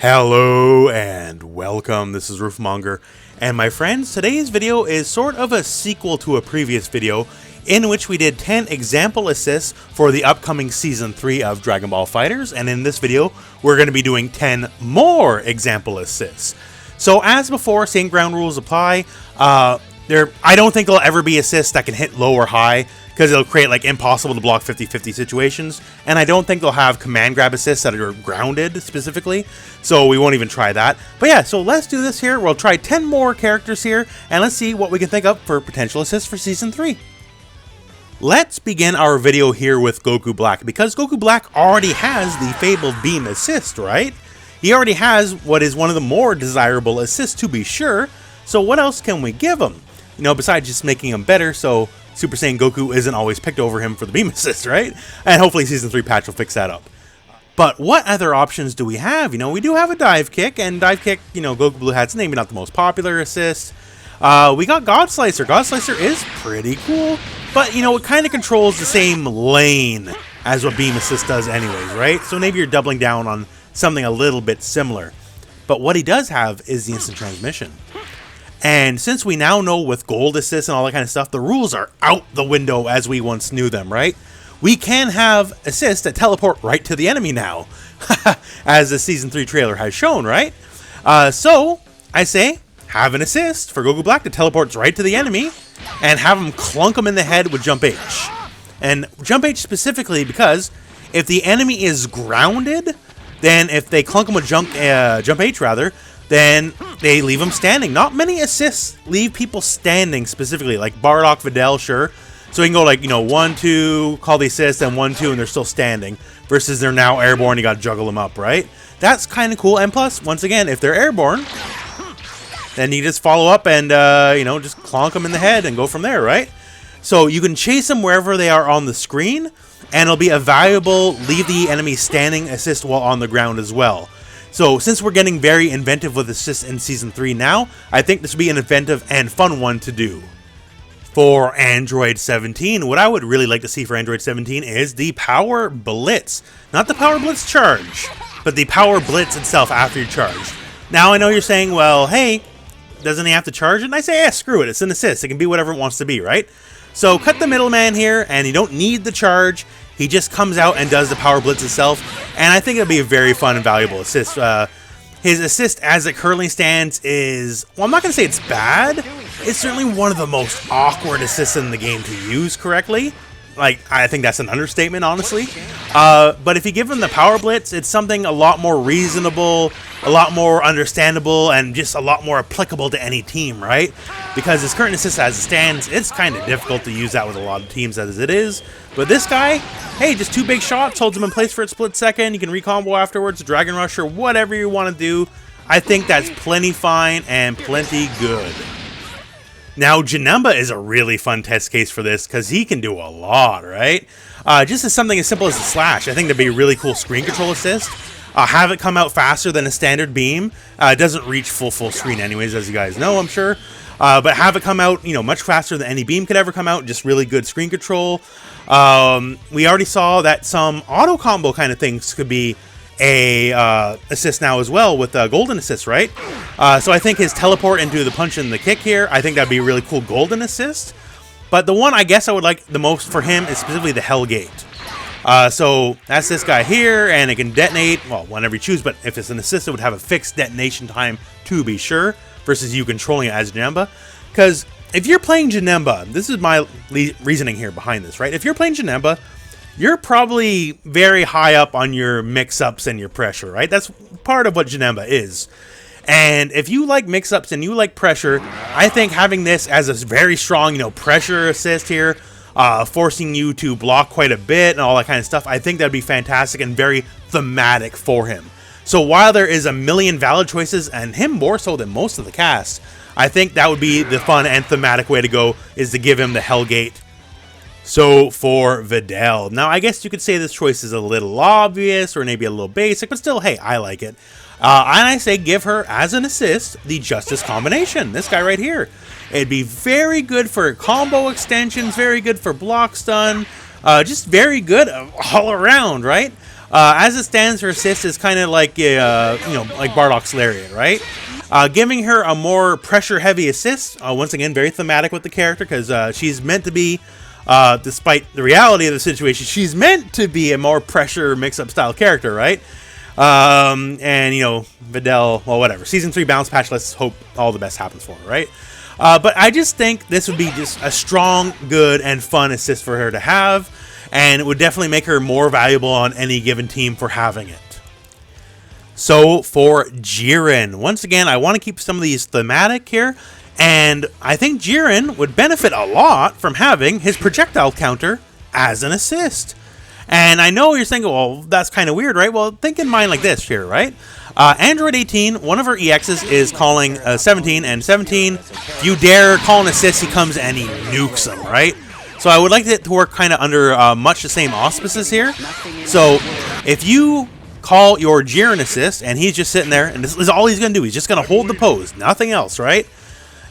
Hello and welcome, this is Rooflemonger, and my friends, today's video is sort of a sequel to a previous video in which we did 10 example assists for the upcoming Season 3 of Dragon Ball FighterZ, and in this video, we're going to be doing 10 more example assists. So as before, same ground rules apply. I don't think there'll ever be assists that can hit low or high, because it'll create like impossible to block 50-50 situations, and I don't think they'll have command grab assists that are grounded specifically, so we won't even try that. But yeah, so let's do this here. We'll try 10 more characters here, and let's see what we can think of for potential assists for Season 3. Let's begin our video here with Goku Black, because Goku Black already has the fabled beam assist, right? He already has what is one of the more desirable assists, to be sure, so what else can we give him? You know, besides just making him better, so Super Saiyan Goku isn't always picked over him for the beam assist, right? And hopefully Season 3 patch will fix that up. But what other options do we have? You know, we do have a dive kick, and dive kick, you know, Goku Blue Hat's maybe not the most popular assist. We got God Slicer. God Slicer is pretty cool, but, you know, it kind of controls the same lane as what beam assist does anyways, right? So maybe you're doubling down on something a little bit similar. But what he does have is the instant transmission. And since we now know with gold assist and all that kind of stuff, the rules are out the window as we once knew them, right? We can have assists that teleport right to the enemy now, as the Season 3 trailer has shown, right? So, I say, have an assist for Goku Black that teleports right to the enemy, and have him clunk him in the head with Jump H. And Jump H specifically because if the enemy is grounded, then if they clunk him with Jump H rather, then they leave them standing. Not many assists leave people standing specifically, like Bardock, Videl, sure. So you can go like, you know, 1-2, call the assist, then 1-2, and they're still standing. Versus they're now airborne, you gotta juggle them up, right? That's kind of cool. And plus, once again, if they're airborne, then you just follow up and, you know, just clonk them in the head and go from there, right? So you can chase them wherever they are on the screen, and it'll be a valuable leave the enemy standing assist while on the ground as well. So, since we're getting very inventive with assists in Season 3 now, I think this would be an inventive and fun one to do. For Android 17, what I would really like to see for Android 17 is the Power Blitz. Not the Power Blitz charge, but the Power Blitz itself after your charge. Now, I know you're saying, well, hey, doesn't he have to charge it? And I say, yeah, screw it, it's an assist. It can be whatever it wants to be, right? So, cut the middleman here, and you don't need the charge. He just comes out and does the Power Blitz itself, and I think it'll be a very fun and valuable assist. His assist as it currently stands is, well, I'm not going to say it's bad. It's certainly one of the most awkward assists in the game to use correctly. Like, I think that's an understatement, honestly. But if you give him the Power Blitz, it's something a lot more reasonable, a lot more understandable, and just a lot more applicable to any team, right? Because his current assist as it stands, it's kind of difficult to use that with a lot of teams as it is. But this guy, hey, just 2 big shots, holds him in place for a split second, you can recombo afterwards, Dragon Rush, or whatever you want to do. I think that's plenty fine and plenty good. Now, Janemba is a really fun test case for this, because he can do a lot, right? Just as something as simple as a slash, I think that'd be a really cool screen control assist. Have it come out faster than a standard beam. It doesn't reach full screen anyways, as you guys know, I'm sure. But have it come out, you know, much faster than any beam could ever come out. Just really good screen control. We already saw that some auto combo kind of things could be a assist now as well with golden assist, right? So I think his teleport into the punch and the kick here, I think that'd be a really cool golden assist. But the one I guess I would like the most for him is specifically the Hellgate. So that's this guy here, and it can detonate, well, whenever you choose, but if it's an assist, it would have a fixed detonation time to be sure, versus you controlling it as Janemba. Because if you're playing Janemba, this is my reasoning here behind this, right? If you're playing Janemba, you're probably very high up on your mix-ups and your pressure, right? That's part of what Janemba is. And if you like mix-ups and you like pressure, I think having this as a very strong, you know, pressure assist here, forcing you to block quite a bit and all that kind of stuff, I think that'd be fantastic and very thematic for him. So while there is a million valid choices, and him more so than most of the cast, I think that would be the fun and thematic way to go, is to give him the Hellgate. So for Videl, now I guess you could say this choice is a little obvious or maybe a little basic, but still, hey, I like it. And I say give her, as an assist, the Justice combination. This guy right here. It'd be very good for combo extensions, very good for block stun, just very good all around, right? As it stands, her assist is kind of like, like Bardock's Lariat, right? Giving her a more pressure-heavy assist. Once again, very thematic with the character, because she's meant to be, despite the reality of the situation, she's meant to be a more pressure mix-up style character, right? And, you know, Videl, well, whatever. Season 3 bounce patch, let's hope all the best happens for her, right? But I just think this would be just a strong, good, and fun assist for her to have, and it would definitely make her more valuable on any given team for having it. So for Jiren, once again, I want to keep some of these thematic here, and I think Jiren would benefit a lot from having his projectile counter as an assist. And I know you're thinking, well, that's kind of weird, right? Well, think in mind like this here, right? Android 18, one of her EXs is calling 17, and 17, if you dare call an assist, he comes and he nukes them, right? So I would like it to work kind of under much the same auspices here. So if you call your Jiren assist, and he's just sitting there, and this is all he's going to do. He's just going to hold the pose, nothing else, right?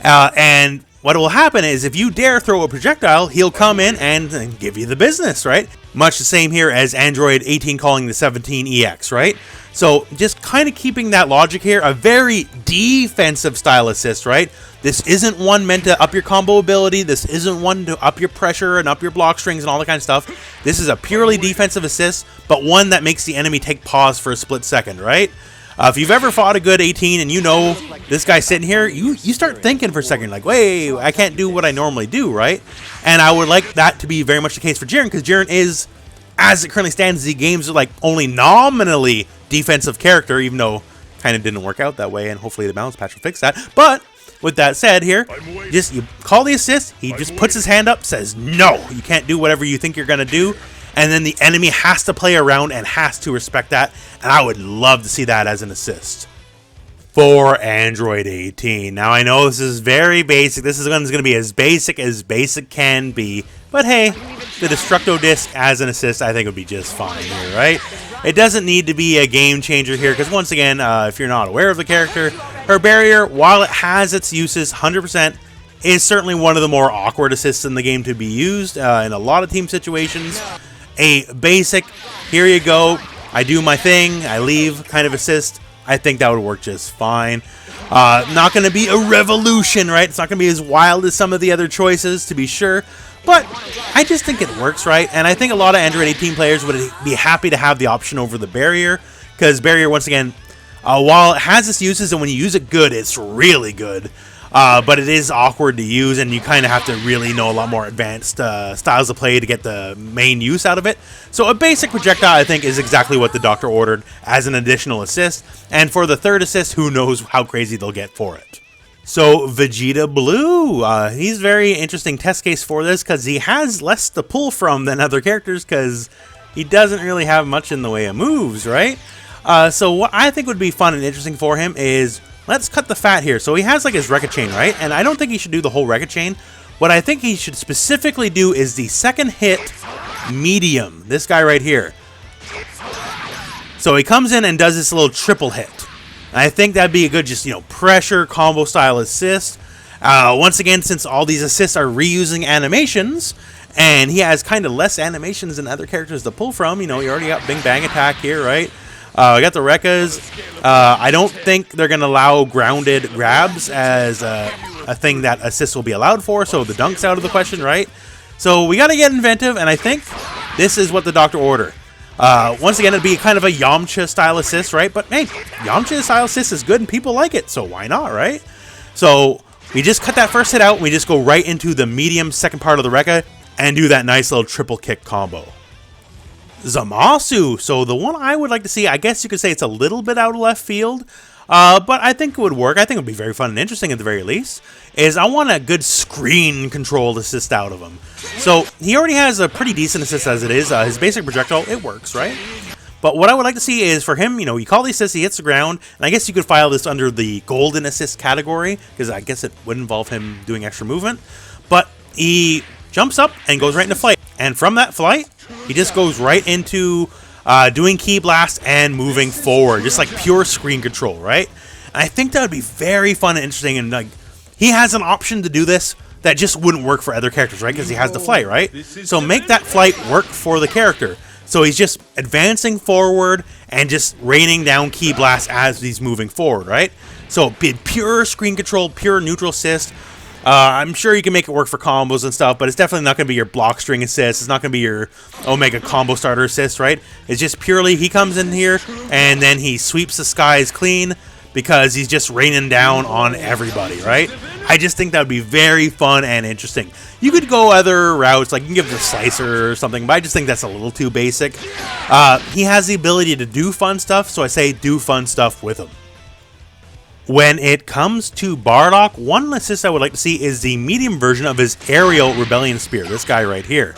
And what will happen is if you dare throw a projectile, he'll come in and give you the business, right? Much the same here as Android 18 calling the 17 EX, right? So just kind of keeping that logic here, a very defensive style assist, right? This isn't one meant to up your combo ability. This isn't one to up your pressure and up your block strings and all that kind of stuff. This is a purely defensive assist, but one that makes the enemy take pause for a split second, right? If you've ever fought a good 18 and you know this guy sitting here, you start thinking for a second, like, wait, I can't do what I normally do, right? And I would like that to be very much the case for Jiren, because Jiren is, as it currently stands, the game's like only nominally defensive character, even though kind of didn't work out that way, and hopefully the balance patch will fix that. But with that said here, just you call the assist, he just puts his hand up, says, no, you can't do whatever you think you're going to do. And then the enemy has to play around and has to respect that. And I would love to see that as an assist. For Android 18. Now, I know this is very basic. This is going to be as basic can be. But hey, the Destructo Disc as an assist, I think would be just fine here, right? It doesn't need to be a game changer here, because once again, if you're not aware of the character, her barrier, while it has its uses 100%, is certainly one of the more awkward assists in the game to be used in a lot of team situations. A basic, here you go, I do my thing, I leave kind of assist, I think that would work just fine. Not going to be a revolution, right? It's not going to be as wild as some of the other choices, to be sure. But I just think it works, right? And I think a lot of Android 18 players would be happy to have the option over the barrier. Because barrier, once again, while it has its uses, and when you use it good, it's really good. But it is awkward to use, and you kind of have to really know a lot more advanced styles of play to get the main use out of it. So a basic projectile, I think, is exactly what the doctor ordered as an additional assist. And for the third assist, who knows how crazy they'll get for it. So Vegeta Blue, he's a very interesting test case for this, because he has less to pull from than other characters, because he doesn't really have much in the way of moves, right? So what I think would be fun and interesting for him is, let's cut the fat here. So he has like his Rekka chain, right? And I don't think he should do the whole Rekka chain. What I think he should specifically do is the second hit medium. This guy right here. So he comes in and does this little triple hit. And I think that'd be a good just, pressure combo style assist. Once again, since all these assists are reusing animations, and he has kind of less animations than other characters to pull from, you already got Bing Bang Attack here, right? We got the Rekkas. I don't think they're going to allow grounded grabs as a thing that assists will be allowed for, so the dunk's out of the question, right? So we got to get inventive, and I think this is what the doctor ordered. Once again, it'd be kind of a Yamcha style assist, right? But hey, Yamcha style assist is good and people like it, so why not, right? So we just cut that first hit out, and we just go right into the medium second part of the Rekka and do that nice little triple kick combo. Zamasu. So the one I would like to see, I guess you could say it's a little bit out of left field, but I think it would work. I think it would be very fun and interesting at the very least, is I want a good screen controlled assist out of him. So he already has a pretty decent assist as it is. His basic projectile, it works, right? But what I would like to see is for him, you call the assist, he hits the ground, and I guess you could file this under the golden assist category, because I guess it would involve him doing extra movement. But he jumps up and goes right into flight. And from that flight, he just goes right into doing Ki Blast and moving forward. Just like pure screen control, right? And I think that would be very fun and interesting. And like, he has an option to do this that just wouldn't work for other characters, right? Because he has the flight, right? So make that flight work for the character. So he's just advancing forward and just raining down ki blasts as he's moving forward, right? So pure screen control, pure neutral assist. I'm sure you can make it work for combos and stuff, but it's definitely not going to be your block string assist. It's not going to be your Omega combo starter assist, right? It's just purely he comes in here and then he sweeps the skies clean because he's just raining down on everybody, right? I just think that would be very fun and interesting. You could go other routes, like you can give the slicer or something, but I just think that's a little too basic. He has the ability to do fun stuff, so I say do fun stuff with him. When it comes to Bardock, one assist I would like to see is the medium version of his aerial Rebellion Spear, this guy right here.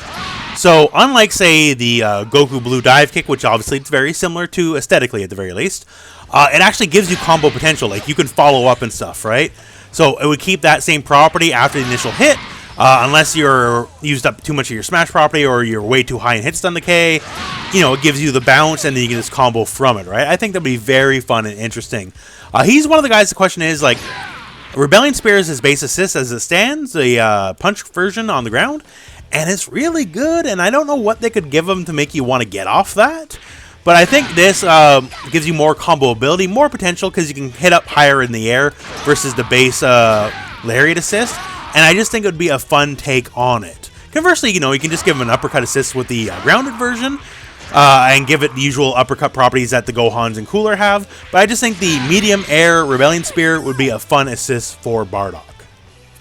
So, unlike, say, the Goku Blue Dive Kick, which obviously it's very similar to aesthetically at the very least, it actually gives you combo potential, like you can follow up and stuff, right? So, it would keep that same property after the initial hit, unless you're used up too much of your smash property or you're way too high in hit stun decay. You know, it gives you the bounce and then you can just combo from it, right? I think that would be very fun and interesting. He's one of the guys, the question is, like, Rebellion Spear is his base assist as it stands, the punch version on the ground, and it's really good, and I don't know what they could give him to make you want to get off that, but I think this gives you more combo ability, more potential, because you can hit up higher in the air versus the base Lariat assist, and I just think it would be a fun take on it. Conversely, you know, you can just give him an uppercut assist with the grounded version, and give it the usual uppercut properties that the Gohans and Cooler have, but I just think the medium air Rebellion Spear would be a fun assist for Bardock.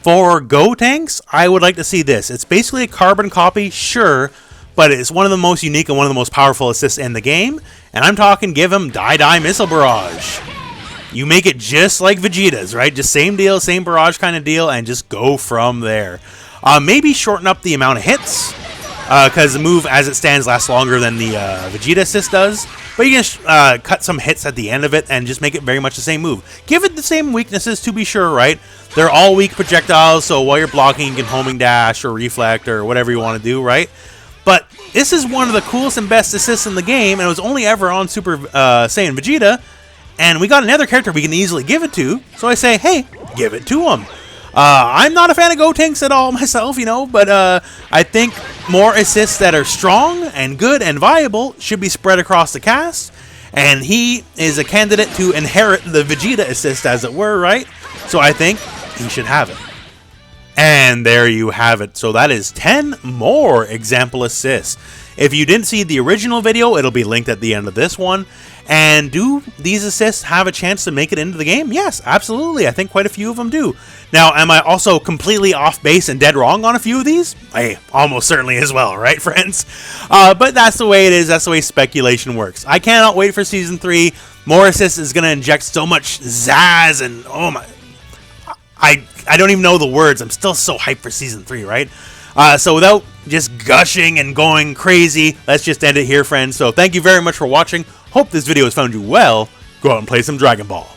For Gotenks, I would like to see this. It's basically a carbon copy, sure, but it's one of the most unique and one of the most powerful assists in the game, and I'm talking give him Die Missile Barrage. You make it just like Vegeta's, right? Just same deal, same barrage kind of deal, and just go from there. Maybe shorten up the amount of hits, because the move as it stands lasts longer than the Vegeta assist does, but you can cut some hits at the end of it and just make it very much the same move. Give it the same weaknesses to be sure, right? They're all weak projectiles, so while you're blocking you can homing dash or reflect or whatever you want to do, right? But this is one of the coolest and best assists in the game, and it was only ever on Super Saiyan Vegeta, and we got another character we can easily give it to, so I say, hey, give it to him. I'm not a fan of Gotenks at all myself, you know, but I think more assists that are strong and good and viable should be spread across the cast, and he is a candidate to inherit the Vegeta assist, as it were, right? So I think he should have it. And there you have it. So that is 10 more example assists. If you didn't see the original video, it'll be linked at the end of this one. And do these assists have a chance to make it into the game? Yes, absolutely. I think quite a few of them do. Now, am I also completely off base and dead wrong on a few of these? Hey, almost certainly as well, right, friends? But that's the way it is. That's the way speculation works. I cannot wait for Season 3. More assists is going to inject so much zazz and, oh my... I don't even know the words. I'm still so hyped for Season 3, right? So without just gushing and going crazy, let's just end it here, friends. So thank you very much for watching. Hope this video has found you well. Go out and play some Dragon Ball.